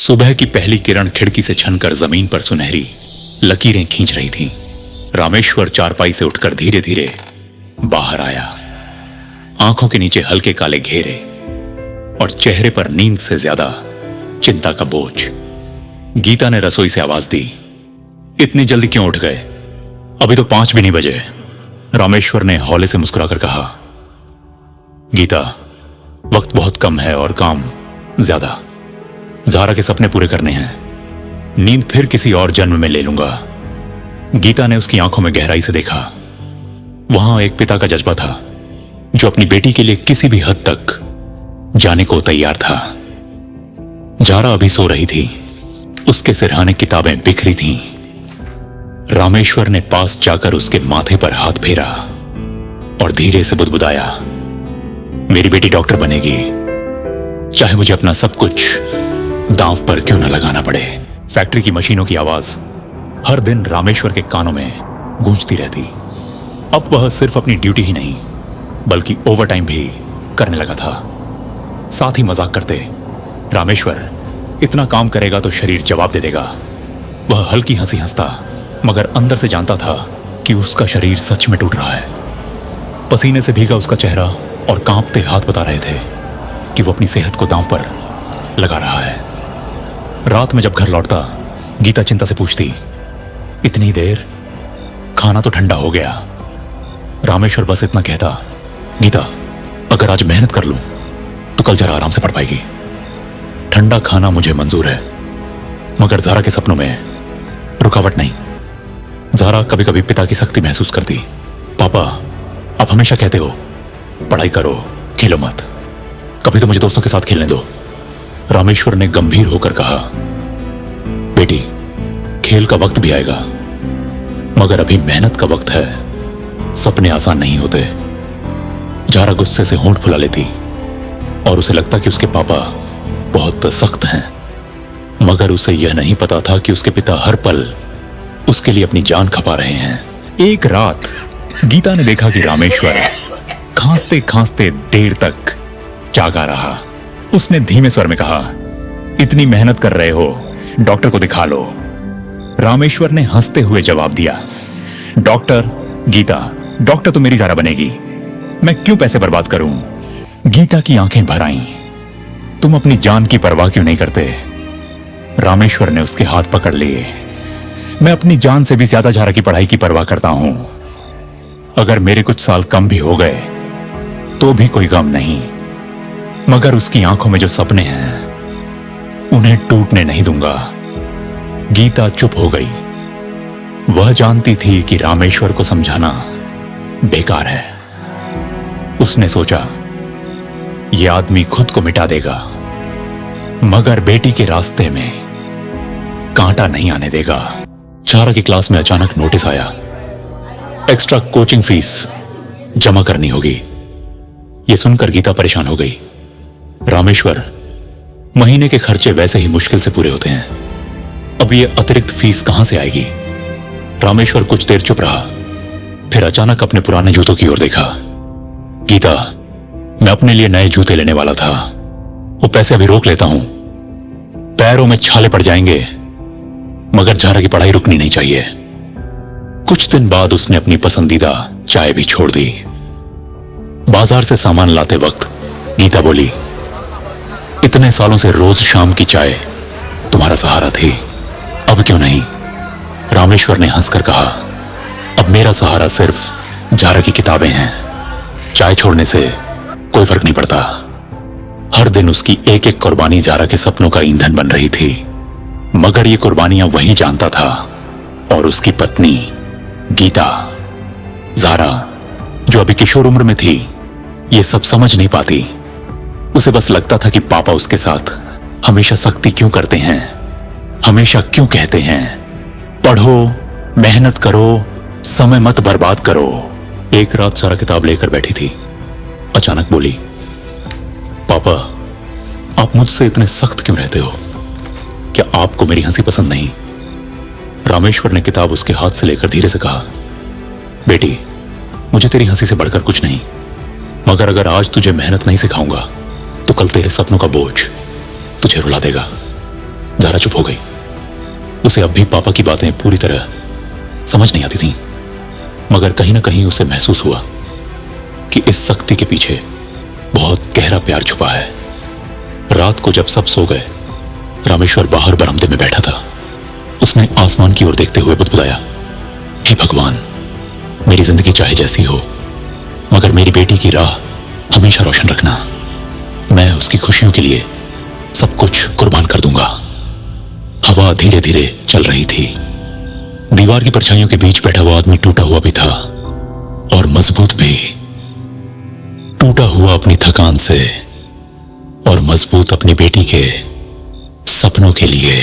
सुबह की पहली किरण खिड़की से छनकर जमीन पर सुनहरी लकीरें खींच रही थी। रामेश्वर चारपाई से उठकर धीरे धीरे बाहर आया। आंखों के नीचे हल्के काले घेरे और चेहरे पर नींद से ज्यादा चिंता का बोझ। गीता ने रसोई से आवाज दी, इतनी जल्दी क्यों उठ गए? अभी तो 5 भी नहीं बजे। रामेश्वर ने हौले से मुस्कुराकर कहा, गीता, वक्त बहुत कम है और काम ज्यादा। ज़ारा के सपने पूरे करने हैं। नींद फिर किसी और जन्म में ले लूंगा। गीता ने उसकी आंखों में गहराई से देखा। वहां एक पिता का जज्बा था जो अपनी बेटी के लिए किसी भी हद तक जाने को तैयार था। ज़ारा अभी सो रही थी। उसके सिरहाने किताबें बिखरी थीं। रामेश्वर ने पास जाकर उसके माथे पर हाथ फेरा और धीरे से बुदबुदाया, मेरी बेटी डॉक्टर बनेगी, चाहे मुझे अपना सब कुछ दांव पर क्यों न लगाना पड़े। फैक्ट्री की मशीनों की आवाज हर दिन रामेश्वर के कानों में गूंजती रहती। अब वह सिर्फ अपनी ड्यूटी ही नहीं बल्कि ओवरटाइम भी करने लगा था। साथ ही मजाक करते, रामेश्वर, इतना काम करेगा तो शरीर जवाब दे देगा। वह हल्की हंसी हंसता, मगर अंदर से जानता था कि उसका शरीर सच में टूट रहा है। पसीने से भीगा उसका चेहरा और कांपते हाथ बता रहे थे कि वो अपनी सेहत को दांव पर लगा रहा है। रात में जब घर लौटता, गीता चिंता से पूछती, इतनी देर? खाना तो ठंडा हो गया। रामेश्वर बस इतना कहता, गीता, अगर आज मेहनत कर लूं तो कल जरा आराम से पढ़ पाएगी। ठंडा खाना मुझे मंजूर है, मगर ज़ारा के सपनों में रुकावट नहीं। ज़ारा कभी कभी पिता की सख्ती महसूस करती। पापा, आप हमेशा कहते हो पढ़ाई करो, खेलो मत, कभी तो मुझे दोस्तों के साथ खेलने दो। रामेश्वर ने गंभीर होकर कहा, बेटी, खेल का वक्त भी आएगा, मगर अभी मेहनत का वक्त है। सपने आसान नहीं होते। ज़ारा गुस्से से होंठ फुला लेती और उसे लगता कि उसके पापा बहुत सख्त हैं, मगर उसे यह नहीं पता था कि उसके पिता हर पल उसके लिए अपनी जान खपा रहे हैं। एक रात गीता ने देखा कि रामेश्वर खांसते खांसते देर तक जागा रहा। उसने धीमे स्वर में कहा, इतनी मेहनत कर रहे हो, डॉक्टर को दिखा लो। रामेश्वर ने हंसते हुए जवाब दिया, डॉक्टर? गीता, डॉक्टर तो मेरी ज़ारा बनेगी, मैं क्यों पैसे बर्बाद करूं? गीता की आंखें भर आईं। तुम अपनी जान की परवाह क्यों नहीं करते? रामेश्वर ने उसके हाथ पकड़ लिए। मैं अपनी जान से भी ज्यादा ज़ारा की पढ़ाई की परवाह करता हूं। अगर मेरे कुछ साल कम भी हो गए तो भी कोई गम नहीं, मगर उसकी आंखों में जो सपने हैं उन्हें टूटने नहीं दूंगा। गीता चुप हो गई। वह जानती थी कि रामेश्वर को समझाना बेकार है। उसने सोचा, यह आदमी खुद को मिटा देगा, मगर बेटी के रास्ते में कांटा नहीं आने देगा। ज़ारा की क्लास में अचानक नोटिस आया, एक्स्ट्रा कोचिंग फीस जमा करनी होगी। यह सुनकर गीता परेशान हो गई। रामेश्वर, महीने के खर्चे वैसे ही मुश्किल से पूरे होते हैं, अब यह अतिरिक्त फीस कहां से आएगी? रामेश्वर कुछ देर चुप रहा, फिर अचानक अपने पुराने जूतों की ओर देखा। गीता, मैं अपने लिए नए जूते लेने वाला था, वो पैसे अभी रोक लेता हूं। पैरों में छाले पड़ जाएंगे, मगर ज़ारा की पढ़ाई रुकनी नहीं चाहिए। कुछ दिन बाद उसने अपनी पसंदीदा चाय भी छोड़ दी। बाजार से सामान लाते वक्त गीता बोली, इतने सालों से रोज शाम की चाय तुम्हारा सहारा थी, अब क्यों नहीं? रामेश्वर ने हंसकर कहा, अब मेरा सहारा सिर्फ ज़ारा की किताबें हैं। चाय छोड़ने से कोई फर्क नहीं पड़ता। हर दिन उसकी एक एक कुर्बानी ज़ारा के सपनों का ईंधन बन रही थी, मगर ये कुर्बानियां वही जानता था और उसकी पत्नी गीता। ज़ारा, जो अभी किशोर उम्र में थी, ये सब समझ नहीं पाती। उसे बस लगता था कि पापा उसके साथ हमेशा सख्ती क्यों करते हैं, हमेशा क्यों कहते हैं, पढ़ो, मेहनत करो, समय मत बर्बाद करो। एक रात ज़ारा किताब लेकर बैठी थी, अचानक बोली, पापा, आप मुझसे इतने सख्त क्यों रहते हो? क्या आपको मेरी हंसी पसंद नहीं? रामेश्वर ने किताब उसके हाथ से लेकर धीरे से कहा, बेटी, मुझे तेरी हंसी से बढ़कर कुछ नहीं, मगर अगर आज तुझे मेहनत नहीं सिखाऊंगा तो कल तेरे सपनों का बोझ तुझे रुला देगा। ज़ारा चुप हो गई। उसे अब भी पापा की बातें पूरी तरह समझ नहीं आती थीं, मगर कहीं ना कहीं उसे महसूस हुआ कि इस सख्ती के पीछे बहुत गहरा प्यार छुपा है। रात को जब सब सो गए, रामेश्वर बाहर बरामदे में बैठा था। उसने आसमान की ओर देखते हुए बुदबुदाया, हे भगवान, मेरी जिंदगी चाहे जैसी हो, मगर मेरी बेटी की राह हमेशा रोशन रखना। मैं उसकी खुशियों के लिए सब कुछ कुर्बान कर दूंगा। हवा धीरे धीरे चल रही थी। दीवार की परछाइयों के बीच बैठा हुआ आदमी टूटा हुआ भी था और मजबूत भी। टूटा हुआ अपनी थकान से और मजबूत अपनी बेटी के सपनों के लिए।